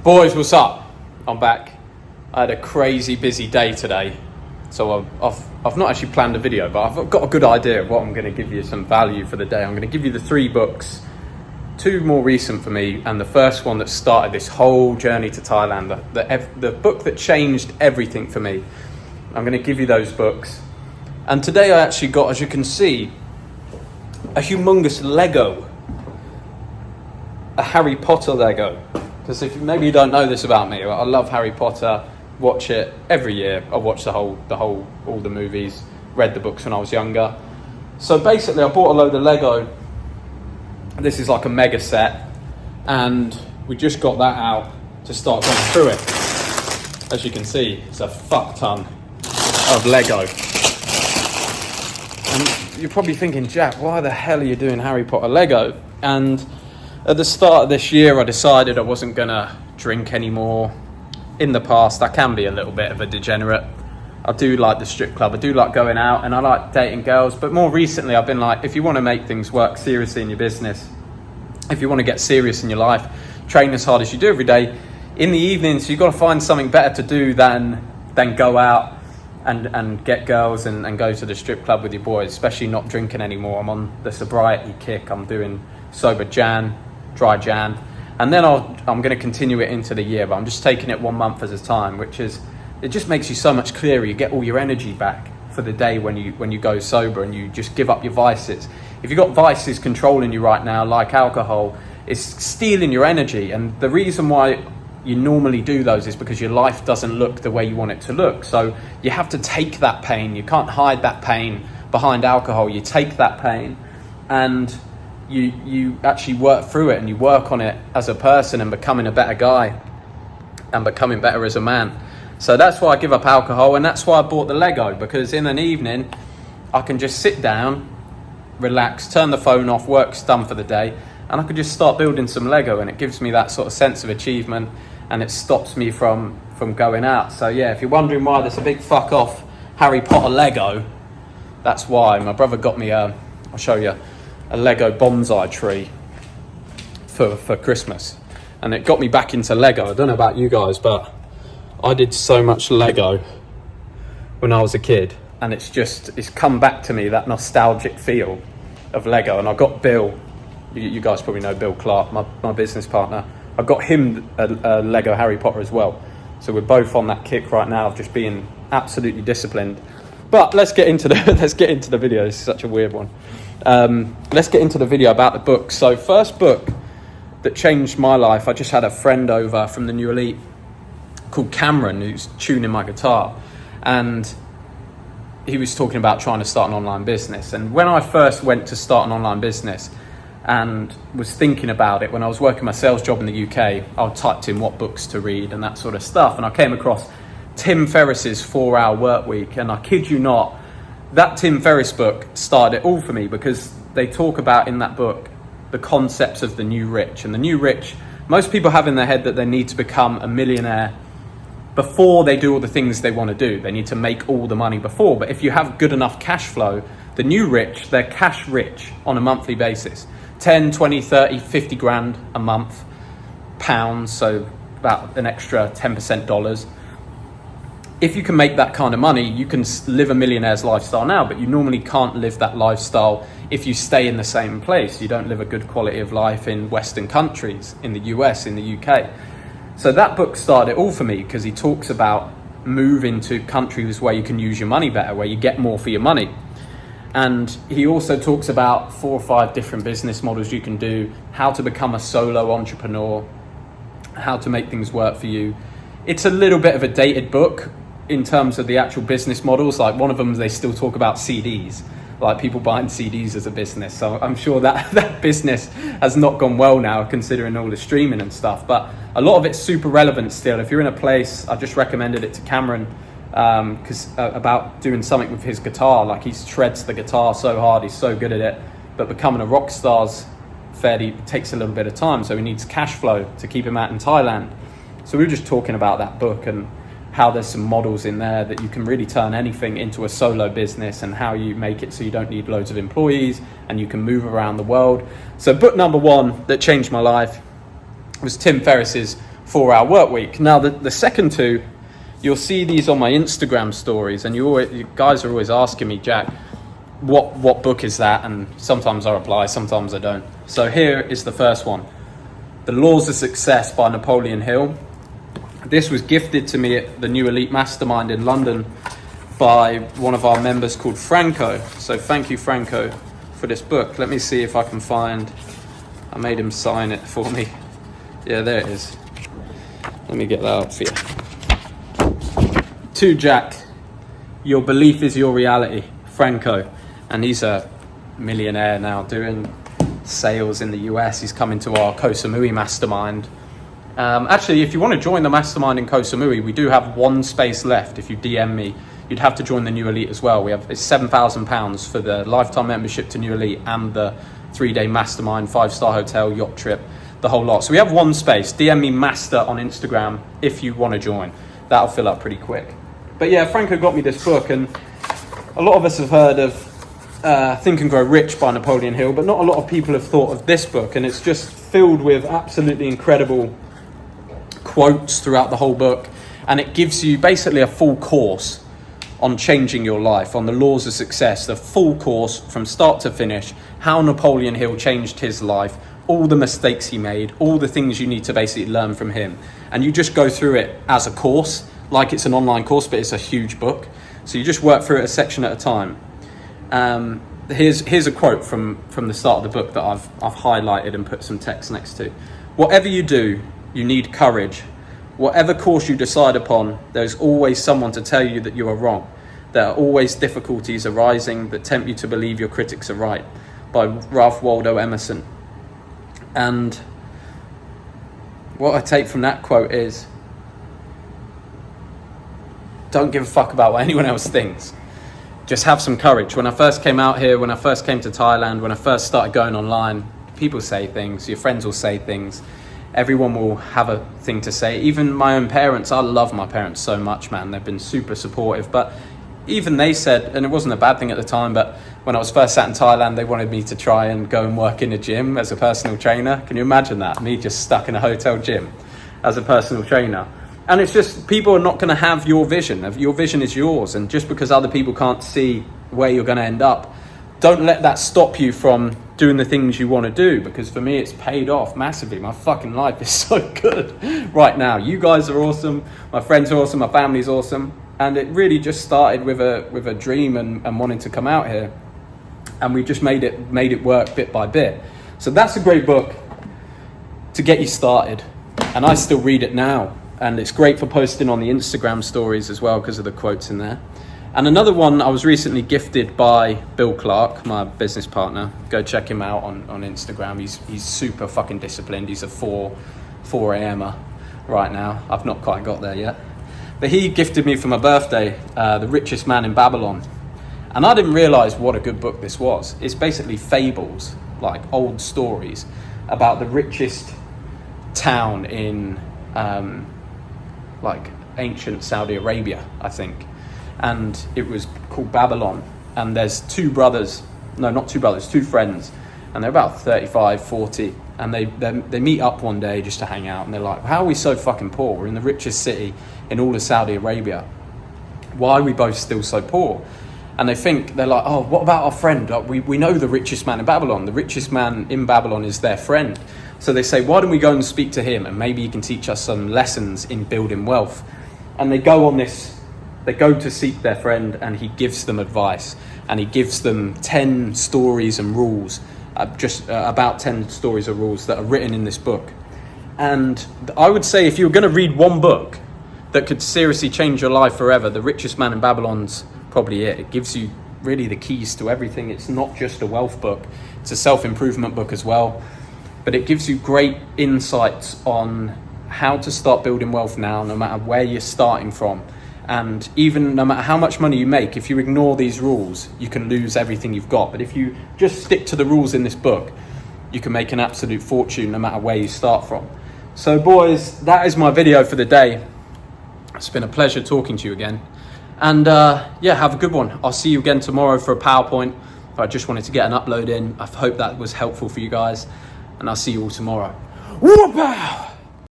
Boys, what's up? I'm back. I had a crazy busy day today, so I've not actually planned a video, but I've got a good idea of what I'm going to give you some value for the day. I'm going to give you the 3 books, 2 more recent for me, and the first one that started this whole journey to Thailand, the book that changed everything for me. I'm going to give you those books. And today I actually got, as you can see, a humongous Lego, a Harry Potter Lego. Because if maybe you don't know this about me, I love Harry Potter, watch it every year. I watch all the movies, read the books when I was younger. So basically I bought a load of Lego. This is like a mega set, and we just got that out to start going through it. As you can see, it's a fuck ton of Lego. And you're probably thinking, Jack, why the hell are you doing Harry Potter Lego? And at the start of this year, I decided I wasn't going to drink anymore. In the past, I can be a little bit of a degenerate. I do like the strip club, I do like going out, and I like dating girls. But more recently, I've been like, if you want to make things work seriously in your business, if you want to get serious in your life, train as hard as you do every day, in the evenings, you've got to find something better to do than go out and get girls and go to the strip club with your boys, especially not drinking anymore. I'm on the sobriety kick. I'm doing sober dry Jan, and then I'm going to continue it into the year, but I'm just taking it 1 month at a time, it just makes you so much clearer. You get all your energy back for the day when you go sober, and you just give up your vices. If you've got vices controlling you right now, like alcohol, it's stealing your energy. And the reason why you normally do those is because your life doesn't look the way you want it to look. So you have to take that pain. You can't hide that pain behind alcohol. You take that pain and you actually work through it, and you work on it as a person and becoming a better guy and becoming better as a man. So that's why I give up alcohol, and that's why I bought the Lego, because in an evening I can just sit down, relax, turn the phone off, work's done for the day, and I could just start building some Lego, and it gives me that sort of sense of achievement, and it stops me from going out. So yeah, if you're wondering why there's a big fuck off Harry Potter Lego, that's why. My brother got me I'll show you, a Lego bonsai tree for Christmas, and it got me back into Lego. I don't know about you guys, but I did so much Lego when I was a kid, and it's come back to me, that nostalgic feel of Lego. And I got Bill, you guys probably know Bill Clark, my business partner, I got him a Lego Harry Potter as well. So we're both on that kick right now of just being absolutely disciplined. But let's get into the video. This is such a weird one. Let's get into the video about the book. So first book that changed my life, I just had a friend over from the New Elite called Cameron, who's tuning my guitar, and he was talking about trying to start an online business. And when I first went to start an online business and was thinking about it, when I was working my sales job in the UK, I typed in what books to read and that sort of stuff, and I came across Tim Ferriss's 4-Hour Work Week. And I kid you not, that Tim Ferriss book started it all for me, because they talk about in that book the concepts of the new rich. And the new rich, most people have in their head that they need to become a millionaire before they do all the things they want to do. They need to make all the money before. But if you have good enough cash flow, the new rich, they're cash rich on a monthly basis. 10, 20, 30, 50 grand a month, pounds, so about an extra 10% dollars. If you can make that kind of money, you can live a millionaire's lifestyle now, but you normally can't live that lifestyle if you stay in the same place. You don't live a good quality of life in Western countries, in the US, in the UK. So that book started it all for me, because he talks about moving to countries where you can use your money better, where you get more for your money. And he also talks about 4 or 5 different business models you can do, how to become a solo entrepreneur, how to make things work for you. It's a little bit of a dated book in terms of the actual business models. Like one of them, they still talk about CDs, like people buying CDs as a business. So I'm sure that business has not gone well now, considering all the streaming and stuff. But a lot of it's super relevant still. If you're in a place, I just recommended it to Cameron, because about doing something with his guitar. Like he shreds the guitar so hard, he's so good at it. But becoming a rock star's takes a little bit of time. So he needs cash flow to keep him out in Thailand. So we were just talking about that book and how there's some models in there that you can really turn anything into a solo business, and how you make it so you don't need loads of employees and you can move around the world. So book number 1 that changed my life was Tim Ferriss's 4-hour work week. Now, the second two, you'll see these on my Instagram stories, and you guys are always asking me, Jack, what book is that? And sometimes I reply, sometimes I don't. So here is the first one, The Laws of Success by Napoleon Hill. This was gifted to me at the New Elite Mastermind in London by one of our members called Franco. So thank you, Franco, for this book. Let me see if I can find, I made him sign it for me. Yeah, there it is. Let me get that up for you. To Jack, your belief is your reality, Franco. And he's a millionaire now doing sales in the US. He's coming to our Koh Samui Mastermind. Actually, if you want to join the Mastermind in Koh Samui, we do have one space left. If you DM me, you'd have to join the New Elite as well. It's £7,000 for the lifetime membership to New Elite and the 3-day Mastermind, 5-star hotel, yacht trip, the whole lot. So we have one space. DM me Master on Instagram if you want to join. That'll fill up pretty quick. But yeah, Franco got me this book, and a lot of us have heard of Think and Grow Rich by Napoleon Hill, but not a lot of people have thought of this book, and it's just filled with absolutely incredible quotes throughout the whole book, and it gives you basically a full course on changing your life, on the laws of success, the full course from start to finish, how Napoleon Hill changed his life, all the mistakes he made, all the things you need to basically learn from him. And you just go through it as a course, like it's an online course, but it's a huge book. So you just work through it a section at a time. Here's a quote from the start of the book that I've highlighted and put some text next to. Whatever you do, you need courage. Whatever course you decide upon, there's always someone to tell you that you are wrong. There are always difficulties arising that tempt you to believe your critics are right. By Ralph Waldo Emerson. And what I take from that quote is, don't give a fuck about what anyone else thinks. Just have some courage. When I first came out here, when I first came to Thailand, when I first started going online, people say things, your friends will say things. Everyone will have a thing to say. Even my own parents, I love my parents so much, man. They've been super supportive. But even they said, and it wasn't a bad thing at the time, but when I was first sat in Thailand, they wanted me to try and go and work in a gym as a personal trainer. Can you imagine that? Me just stuck in a hotel gym as a personal trainer. And it's just, people are not going to have your vision. Your vision is yours. And just because other people can't see where you're going to end up, don't let that stop you from doing the things you want to do. Because for me, it's paid off massively. My fucking life is so good right now. You guys are awesome. My friends are awesome. My family's awesome. And it really just started with a dream and wanting to come out here. And we just made it work bit by bit. So that's a great book to get you started. And I still read it now. And it's great for posting on the Instagram stories as well because of the quotes in there. And another one I was recently gifted by Bill Clark, my business partner. Go check him out on Instagram. He's super fucking disciplined. He's a 4 a.m.er right now. I've not quite got there yet. But he gifted me for my birthday, The Richest Man in Babylon. And I didn't realise what a good book this was. It's basically fables, like old stories about the richest town in like ancient Saudi Arabia, I think. And it was called Babylon. And there's two friends, and they're about 35, 40. And they meet up one day just to hang out, and they're like, how are we so fucking poor? We're in the richest city in all of Saudi Arabia. Why are we both still so poor? And they're like, oh, what about our friend? We know the richest man in Babylon. The richest man in Babylon is their friend. So they say, why don't we go and speak to him, and maybe he can teach us some lessons in building wealth. And they go to seek their friend, and he gives them advice, and he gives them 10 stories and rules, about 10 stories or rules that are written in this book. And I would say if you were going to read one book that could seriously change your life forever, The Richest Man in Babylon's probably it. It gives you really the keys to everything. It's not just a wealth book, it's a self-improvement book as well. But it gives you great insights on how to start building wealth now, no matter where you're starting from. And even no matter how much money you make, if you ignore these rules, you can lose everything you've got. But if you just stick to the rules in this book, you can make an absolute fortune no matter where you start from. So boys, that is my video for the day. It's been a pleasure talking to you again. And have a good one. I'll see you again tomorrow for a PowerPoint. I just wanted to get an upload in. I hope that was helpful for you guys. And I'll see you all tomorrow. Whoop-pow!